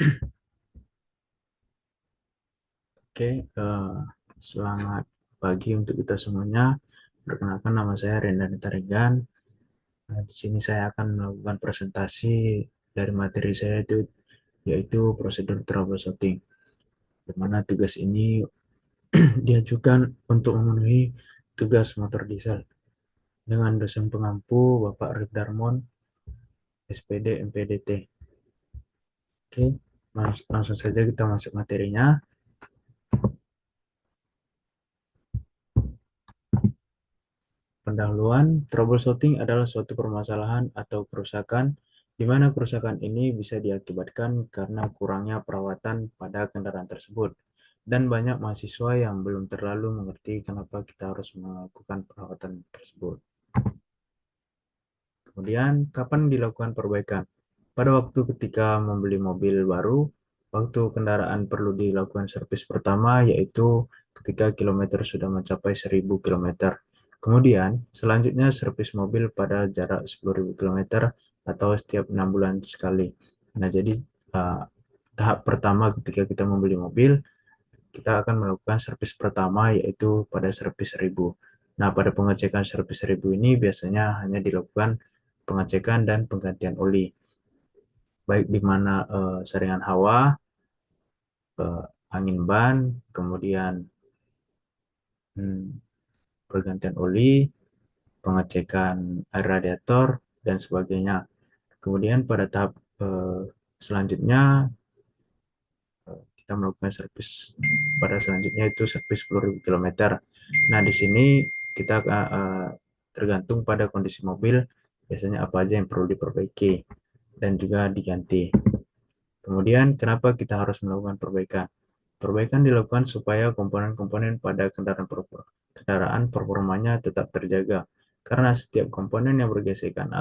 Oke, selamat pagi untuk kita semuanya. Perkenalkan, nama saya Rendan Tarigan. Di sini saya akan melakukan presentasi dari materi saya yaitu prosedur troubleshooting. Di mana tugas ini diajukan untuk memenuhi tugas motor diesel dengan dosen pengampu Bapak Rif Darmon, SPD MPDT. Oke, langsung saja kita masuk materinya. Pendahuluan, troubleshooting adalah suatu permasalahan atau kerusakan di mana kerusakan ini bisa diakibatkan karena kurangnya perawatan pada kendaraan tersebut. Dan banyak mahasiswa yang belum terlalu mengerti kenapa kita harus melakukan perawatan tersebut. Kemudian, kapan dilakukan perbaikan? Pada waktu ketika membeli mobil baru, waktu kendaraan perlu dilakukan servis pertama yaitu ketika kilometer sudah mencapai 1000 kilometer. Kemudian, selanjutnya servis mobil pada jarak 10.000 kilometer atau setiap 6 bulan sekali. Nah, jadi tahap pertama ketika kita membeli mobil, kita akan melakukan servis pertama yaitu pada servis 1000. Nah, pada pengecekan servis 1000 ini biasanya hanya dilakukan pengecekan dan penggantian oli, baik di mana saringan hawa, angin ban, kemudian pergantian oli, pengecekan air radiator, dan sebagainya. Kemudian pada tahap selanjutnya kita melakukan servis pada selanjutnya itu servis 10.000 kilometer. Nah, di sini kita tergantung pada kondisi mobil, biasanya apa aja yang perlu diperbaiki dan juga diganti. Kemudian, kenapa kita harus melakukan perbaikan? Perbaikan dilakukan supaya komponen-komponen pada kendaraan performanya tetap terjaga, karena setiap komponen yang bergesekan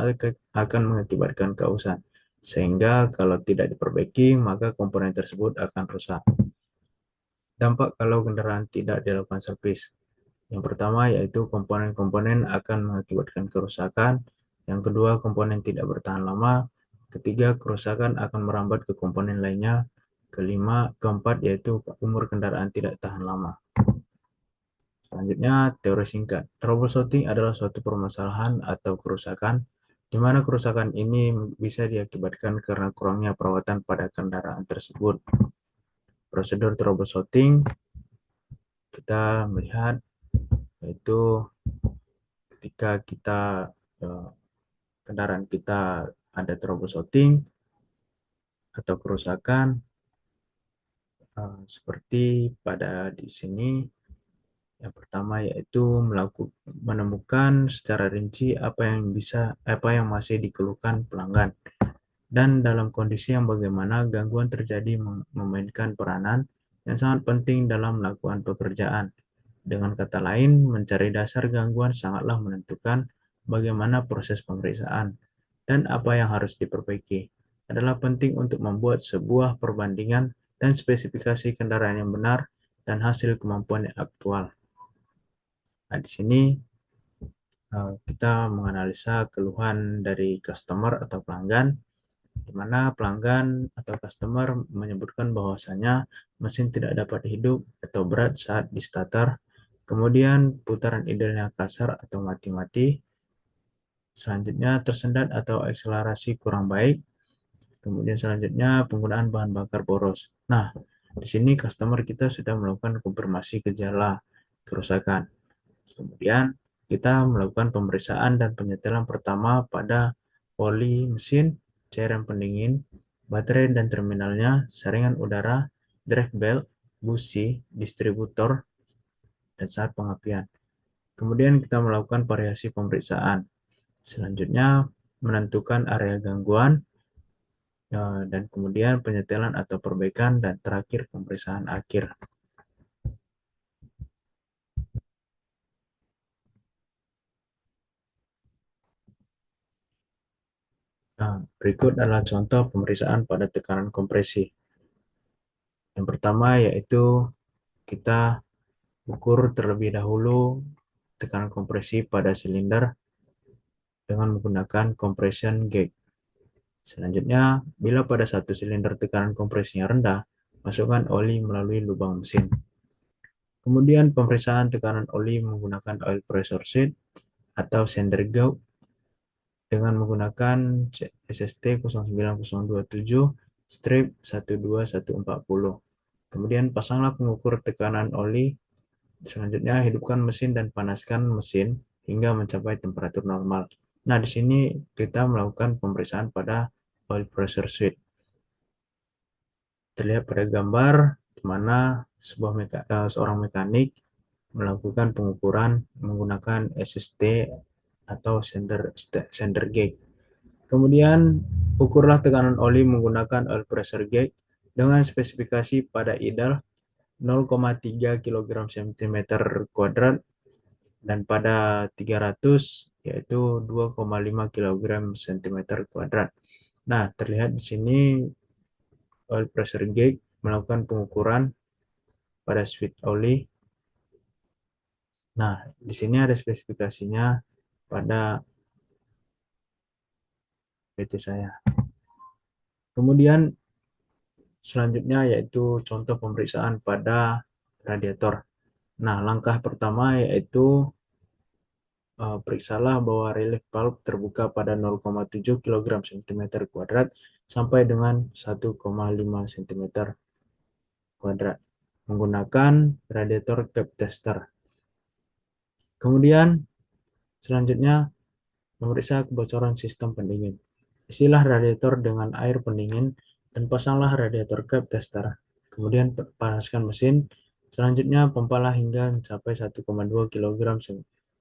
akan mengakibatkan keausan, sehingga kalau tidak diperbaiki, maka komponen tersebut akan rusak. Dampak kalau kendaraan tidak dilakukan servis. Yang pertama yaitu komponen-komponen akan mengakibatkan kerusakan. Yang kedua, komponen tidak bertahan lama. Ketiga, kerusakan akan merambat ke komponen lainnya. Kelima, keempat yaitu umur kendaraan tidak tahan lama. Selanjutnya, teori singkat. Troubleshooting adalah suatu permasalahan atau kerusakan di mana kerusakan ini bisa diakibatkan karena kurangnya perawatan pada kendaraan tersebut. Prosedur troubleshooting kita melihat yaitu ketika kendaraan kita ada troubleshooting atau kerusakan seperti pada di sini. Yang pertama yaitu menemukan secara rinci apa yang masih dikeluhkan pelanggan, dan dalam kondisi yang bagaimana gangguan terjadi memainkan peranan yang sangat penting dalam melakukan pekerjaan. Dengan kata lain, mencari dasar gangguan sangatlah menentukan bagaimana proses pemeriksaan dan apa yang harus diperbaiki. Adalah penting untuk membuat sebuah perbandingan dan spesifikasi kendaraan yang benar dan hasil kemampuan yang aktual. Nah, di sini kita menganalisa keluhan dari customer atau pelanggan, di mana pelanggan atau customer menyebutkan bahwasanya mesin tidak dapat hidup atau berat saat di starter, kemudian putaran idlenya kasar atau mati-mati, selanjutnya tersendat atau akselerasi kurang baik, kemudian selanjutnya penggunaan bahan bakar boros. Nah, di sini customer kita sudah melakukan konfirmasi gejala kerusakan. Kemudian kita melakukan pemeriksaan dan penyetelan pertama pada oli mesin, cairan pendingin, baterai dan terminalnya, saringan udara, drive belt, busi, distributor, dan saat pengapian. Kemudian kita melakukan variasi pemeriksaan. Selanjutnya menentukan area gangguan, dan kemudian penyetelan atau perbaikan, dan terakhir pemeriksaan akhir. Nah, berikut adalah contoh pemeriksaan pada tekanan kompresi. Yang pertama yaitu kita ukur terlebih dahulu tekanan kompresi pada silinder dengan menggunakan compression gauge. Selanjutnya, bila pada satu silinder tekanan kompresinya rendah, masukkan oli melalui lubang mesin. Kemudian pemeriksaan tekanan oli menggunakan oil pressure sheet atau centrifuge dengan menggunakan SST 09027-12140. Kemudian pasanglah pengukur tekanan oli. Selanjutnya hidupkan mesin dan panaskan mesin hingga mencapai temperatur normal. Nah, di sini kita melakukan pemeriksaan pada oil pressure switch. Terlihat pada gambar di mana seorang mekanik melakukan pengukuran menggunakan SST atau center gauge. Kemudian ukurlah tekanan oli menggunakan oil pressure gauge dengan spesifikasi pada ideal 0,3 kg cm kuadrat dan pada 300 yaitu 2,5 kg cm kuadrat. Nah, terlihat di sini oil pressure gauge melakukan pengukuran pada switch oli. Nah, di sini ada spesifikasinya pada PT saya. Kemudian selanjutnya yaitu contoh pemeriksaan pada radiator. Nah, langkah pertama yaitu periksalah bahwa relief valve terbuka pada 0,7 kg cm kuadrat sampai dengan 1,5 cm kuadrat menggunakan radiator cap tester. Kemudian selanjutnya memeriksa kebocoran sistem pendingin. Isilah radiator dengan air pendingin dan pasanglah radiator cap tester. Kemudian panaskan mesin. Selanjutnya pompalah hingga mencapai 1,2 kg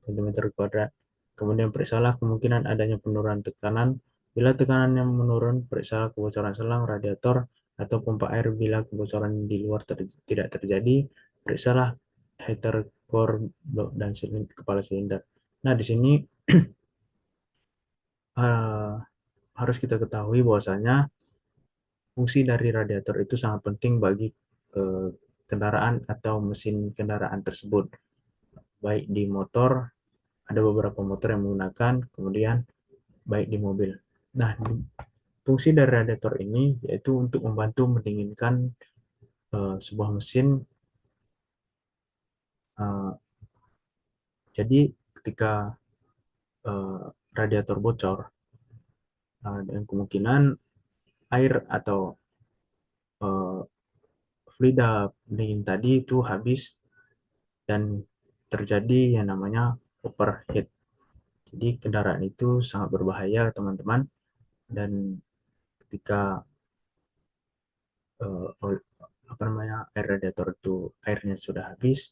cm kuadrat. Kemudian periksalah kemungkinan adanya penurunan tekanan. Bila tekanannya menurun, periksalah kebocoran selang radiator atau pompa air. Bila kebocoran di luar tidak terjadi, periksalah heater core dan kepala silinder. Nah, di sini uh, harus kita ketahui bahwasanya fungsi dari radiator itu sangat penting bagi kendaraan atau mesin kendaraan tersebut. Baik di motor, ada beberapa motor yang menggunakan, kemudian baik di mobil. Nah, fungsi dari radiator ini yaitu untuk membantu mendinginkan sebuah mesin. Uh, jadi ketika radiator bocor, dan kemungkinan air atau fluida pendingin tadi itu habis dan terjadi yang namanya overheat. Jadi kendaraan itu sangat berbahaya, teman-teman. Dan ketika air radiator itu airnya sudah habis,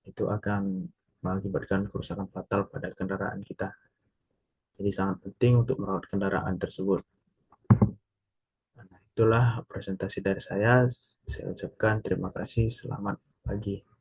itu akan mengakibatkan kerusakan fatal pada kendaraan kita. Jadi sangat penting untuk merawat kendaraan tersebut. Nah, itulah presentasi dari saya. Saya ucapkan terima kasih. Selamat pagi.